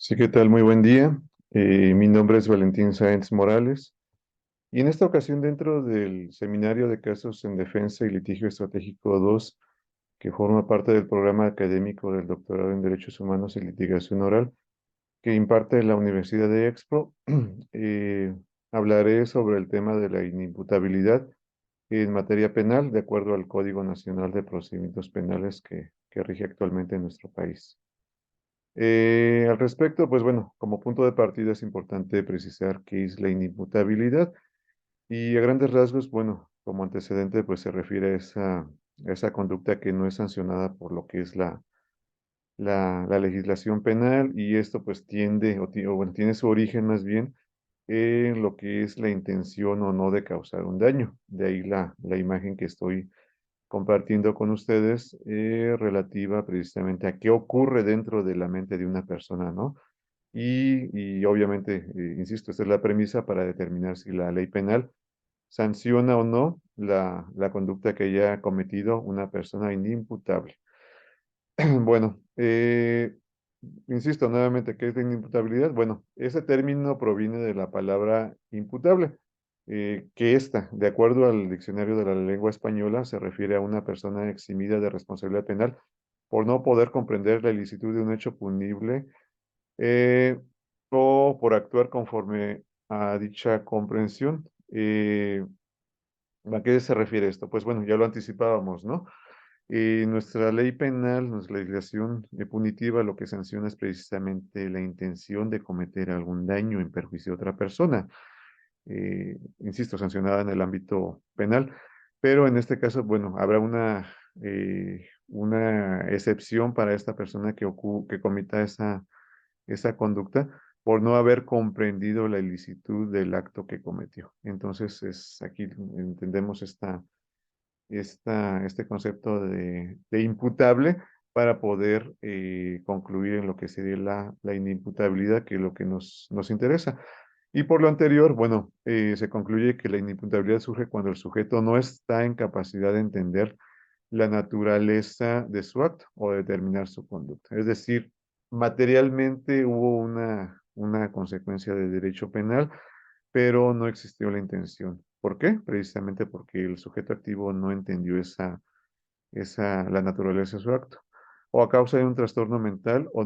Sí, ¿qué tal? Muy buen día. Mi nombre es Valentín Sáenz Morales y en esta ocasión dentro del Seminario de Casos en Defensa y Litigio Estratégico 2, que forma parte del programa académico del Doctorado en Derechos Humanos y Litigación Oral que imparte la Universidad de Expro, eh, hablaré sobre el tema de la inimputabilidad en materia penal de acuerdo al Código Nacional de Procedimientos Penales que rige actualmente en nuestro país. Al respecto, pues bueno, como punto de partida es importante precisar qué es la inimputabilidad y a grandes rasgos, bueno, como antecedente, pues se refiere a esa conducta que no es sancionada por lo que es la legislación penal y esto pues tiende, o bueno, tiene su origen más bien en lo que es la intención o no de causar un daño. De ahí la imagen que estoy compartiendo con ustedes relativa precisamente a qué ocurre dentro de la mente de una persona, ¿no? Y obviamente, insisto, esta es la premisa para determinar si la ley penal sanciona o no la conducta que haya cometido una persona inimputable. Bueno, insisto nuevamente, ¿qué es la inimputabilidad? Bueno, ese término proviene de la palabra imputable, que esta, de acuerdo al diccionario de la lengua española, se refiere a una persona eximida de responsabilidad penal por no poder comprender la ilicitud de un hecho punible eh, o por actuar conforme a dicha comprensión. ¿A qué se refiere esto? Pues bueno, ya lo anticipábamos, ¿no? Nuestra ley penal, nuestra legislación punitiva, lo que sanciona es precisamente la intención de cometer algún daño en perjuicio de otra persona. Insisto, sancionada en el ámbito penal, pero en este caso, bueno, habrá una excepción para esta persona que cometa esa conducta por no haber comprendido la ilicitud del acto que cometió. Entonces, aquí entendemos este concepto de imputable para poder concluir en lo que sería la inimputabilidad, que es lo que nos interesa. Y por lo anterior, bueno, se concluye que la inimputabilidad surge cuando el sujeto no está en capacidad de entender la naturaleza de su acto o determinar su conducta. Es decir, materialmente hubo una consecuencia de derecho penal, pero no existió la intención. ¿Por qué? Precisamente porque el sujeto activo no entendió la naturaleza de su acto. O a causa de un trastorno mental o o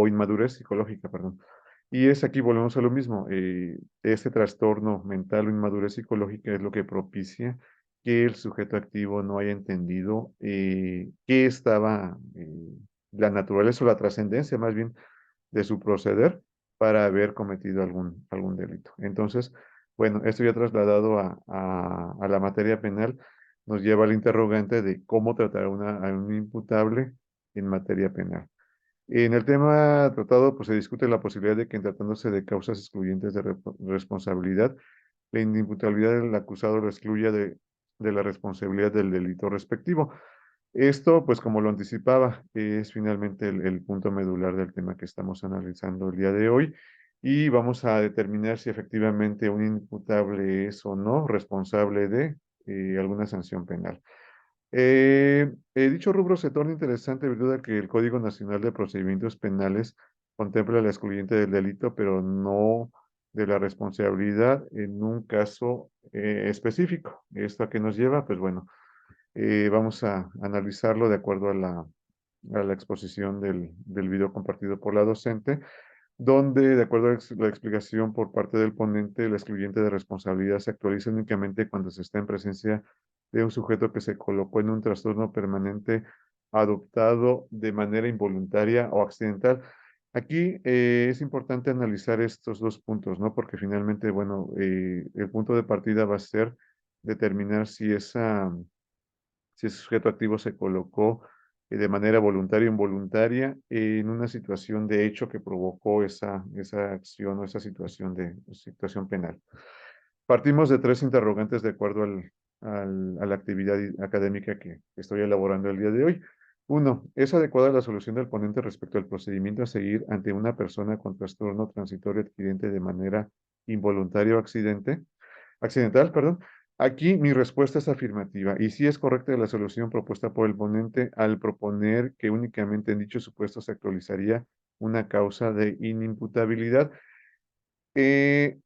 inmadurez psicológica, perdón. Y es aquí volvemos a lo mismo. Este trastorno mental o inmadurez psicológica es lo que propicia que el sujeto activo no haya entendido qué estaba la naturaleza o la trascendencia más bien de su proceder para haber cometido algún delito. Entonces, bueno, esto ya trasladado a la materia penal nos lleva al interrogante de cómo tratar a un imputable en materia penal. En el tema tratado, pues se discute la posibilidad de que en tratándose de causas excluyentes de responsabilidad, la inimputabilidad del acusado lo excluya de la responsabilidad del delito respectivo. Esto, pues como lo anticipaba, es finalmente el punto medular del tema que estamos analizando el día de hoy y vamos a determinar si efectivamente un imputable es o no responsable de alguna sanción penal. Dicho rubro se torna interesante debido a que el Código Nacional de Procedimientos Penales contempla la excluyente del delito, pero no de la responsabilidad en un caso específico. ¿Esto a qué nos lleva? Pues bueno, vamos a analizarlo de acuerdo a la exposición del video compartido por la docente, donde, de acuerdo a la explicación por parte del ponente, la excluyente de responsabilidad se actualiza únicamente cuando se está en presencia de un sujeto que se colocó en un trastorno permanente adoptado de manera involuntaria o accidental. Aquí es importante analizar estos dos puntos, ¿no? Porque finalmente, bueno, el punto de partida va a ser determinar si ese sujeto activo se colocó de manera voluntaria o involuntaria en una situación de hecho que provocó esa acción o esa situación penal. Partimos de tres interrogantes de acuerdo a la actividad académica que estoy elaborando el día de hoy. Uno, ¿es adecuada la solución del ponente respecto al procedimiento a seguir ante una persona con trastorno transitorio adquirente de manera involuntaria o accidental? Perdón. Aquí mi respuesta es afirmativa y sí es correcta la solución propuesta por el ponente al proponer que únicamente en dicho supuesto se actualizaría una causa de inimputabilidad. Eh,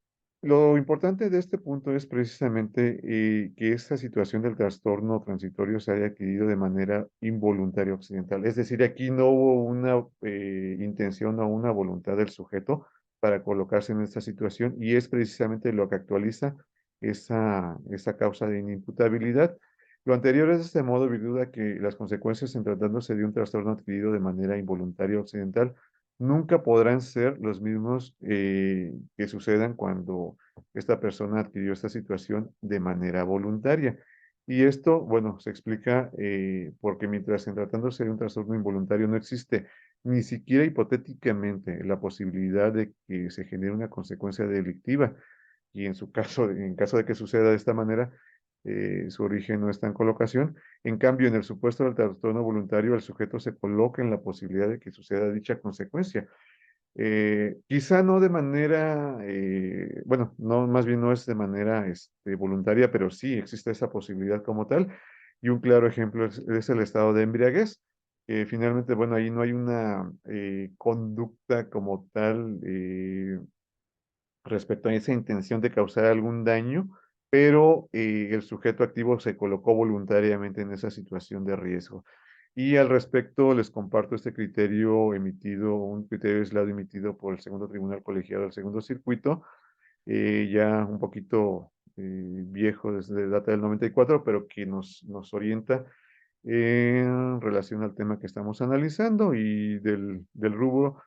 lo importante de este punto es precisamente que esta situación del trastorno transitorio se haya adquirido de manera involuntaria occidental. Es decir, aquí no hubo una intención o una voluntad del sujeto para colocarse en esta situación y es precisamente lo que actualiza esa causa de inimputabilidad. Lo anterior es de este modo, virtud a que las consecuencias en tratándose de un trastorno adquirido de manera involuntaria occidental nunca podrán ser los mismos que sucedan cuando esta persona adquirió esta situación de manera voluntaria. Y esto, bueno, se explica porque mientras en tratándose de un trastorno involuntario no existe ni siquiera hipotéticamente la posibilidad de que se genere una consecuencia delictiva, y en su caso, en caso de que suceda de esta manera, su origen no está en colocación. En cambio, en el supuesto del trastorno voluntario, el sujeto se coloca en la posibilidad de que suceda dicha consecuencia. Quizá no de manera, bueno, no, más bien no es de manera voluntaria, pero sí existe esa posibilidad como tal. Y un claro ejemplo es el estado de embriaguez. Finalmente, bueno, ahí no hay una conducta como tal respecto a esa intención de causar algún daño, pero el sujeto activo se colocó voluntariamente en esa situación de riesgo. Y al respecto les comparto este criterio emitido, un criterio aislado emitido por el segundo tribunal colegiado del segundo circuito, ya un poquito viejo desde data del 94, pero que nos orienta en relación al tema que estamos analizando y del rubro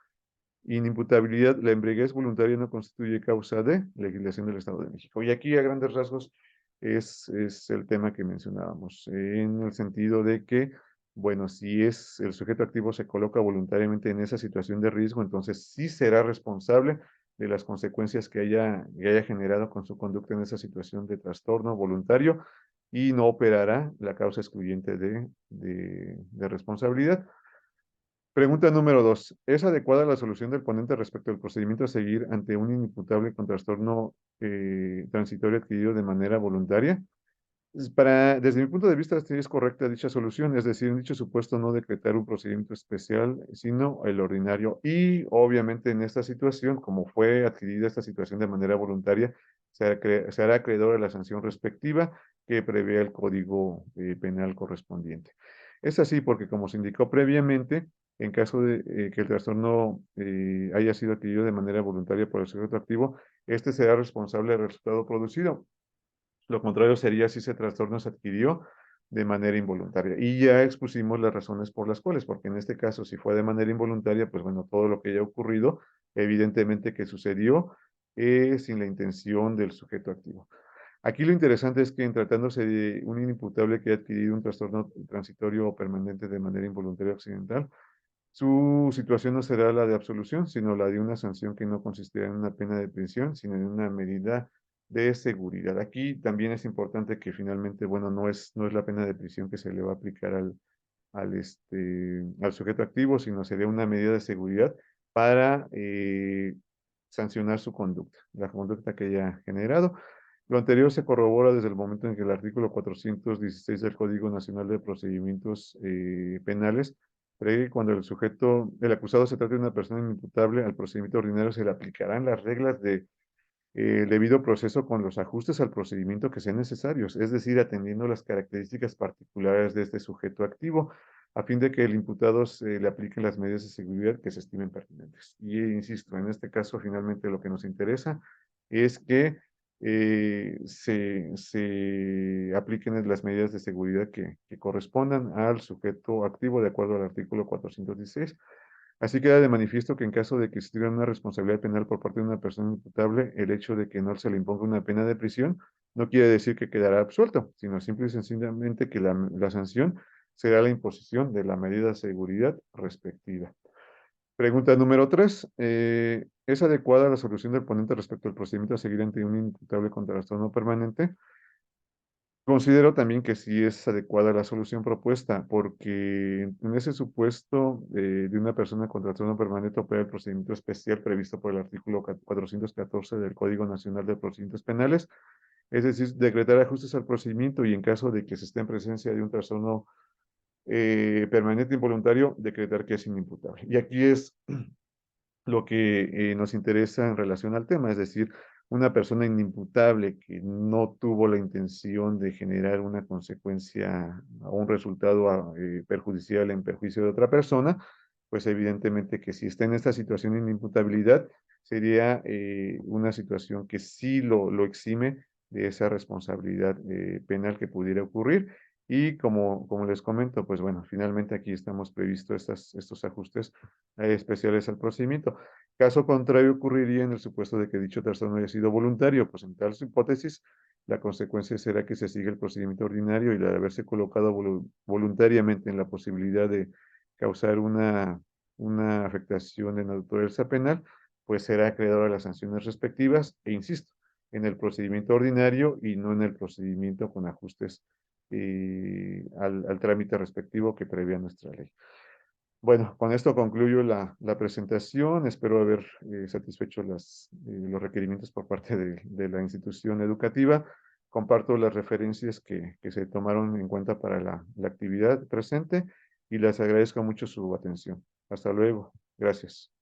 inimputabilidad, la embriaguez voluntaria no constituye causa de legislación del Estado de México. Y aquí a grandes rasgos es el tema que mencionábamos, en el sentido de que, bueno, si es el sujeto activo se coloca voluntariamente en esa situación de riesgo, entonces sí será responsable de las consecuencias que haya generado con su conducta en esa situación de trastorno voluntario y no operará la causa excluyente de responsabilidad. Pregunta número 2. ¿Es adecuada la solución del ponente respecto al procedimiento a seguir ante un inimputable con trastorno transitorio adquirido de manera voluntaria? Desde mi punto de vista, sí es correcta dicha solución, es decir, en dicho supuesto no decretar un procedimiento especial, sino el ordinario. Y obviamente en esta situación, como fue adquirida esta situación de manera voluntaria, se hará acreedor a la sanción respectiva que prevé el Código Penal correspondiente. Es así porque, como se indicó previamente, en caso de que el trastorno haya sido adquirido de manera voluntaria por el sujeto activo, este será responsable del resultado producido. Lo contrario sería si ese trastorno se adquirió de manera involuntaria. Y ya expusimos las razones por las cuales, porque en este caso, si fue de manera involuntaria, pues bueno, todo lo que haya ocurrido, evidentemente que sucedió sin la intención del sujeto activo. Aquí lo interesante es que en tratándose de un inimputable que ha adquirido un trastorno transitorio o permanente de manera involuntaria occidental, su situación no será la de absolución, sino la de una sanción que no consistirá en una pena de prisión, sino en una medida de seguridad. Aquí también es importante que finalmente, bueno, no es la pena de prisión que se le va a aplicar al sujeto activo, sino sería una medida de seguridad para sancionar su conducta, la conducta que haya generado. Lo anterior se corrobora desde el momento en que el artículo 416 del Código Nacional de Procedimientos Penales prevé que cuando el acusado se trate de una persona inimputable, al procedimiento ordinario se le aplicarán las reglas de debido proceso con los ajustes al procedimiento que sean necesarios, es decir, atendiendo las características particulares de este sujeto activo, a fin de que el imputado se le apliquen las medidas de seguridad que se estimen pertinentes. Y insisto, en este caso, finalmente lo que nos interesa es que se apliquen las medidas de seguridad que correspondan al sujeto activo de acuerdo al artículo 416. Así queda de manifiesto que en caso de que existiera una responsabilidad penal por parte de una persona imputable, el hecho de que no se le imponga una pena de prisión no quiere decir que quedará absuelto, sino simple y sencillamente que la sanción será la imposición de la medida de seguridad respectiva. Pregunta número 3. ¿Es adecuada la solución del ponente respecto al procedimiento a seguir ante un imputable con trastorno permanente? Considero también que sí es adecuada la solución propuesta, porque en ese supuesto de una persona con trastorno permanente opera el procedimiento especial previsto por el artículo 414 del Código Nacional de Procedimientos Penales, es decir, decretar ajustes al procedimiento y en caso de que se esté en presencia de un trastorno permanente involuntario, decretar que es inimputable. Y aquí es lo que nos interesa en relación al tema, es decir, una persona inimputable que no tuvo la intención de generar una consecuencia o un resultado perjudicial en perjuicio de otra persona, pues evidentemente que si está en esta situación de inimputabilidad, sería una situación que sí lo exime de esa responsabilidad penal que pudiera ocurrir. Y como les comento, pues bueno, finalmente aquí estamos previstos estos ajustes especiales al procedimiento. Caso contrario, ocurriría en el supuesto de que dicho trastorno haya sido voluntario, pues en tal hipótesis, la consecuencia será que se siga el procedimiento ordinario y al haberse colocado voluntariamente en la posibilidad de causar una afectación de naturaleza penal, pues será acreedor a las sanciones respectivas, e insisto, en el procedimiento ordinario y no en el procedimiento con ajustes al trámite respectivo que previa nuestra ley. Bueno, con esto concluyo la presentación. Espero haber satisfecho los requerimientos por parte de la institución educativa. Comparto las referencias que se tomaron en cuenta para la actividad presente y les agradezco mucho su atención. Hasta luego. Gracias.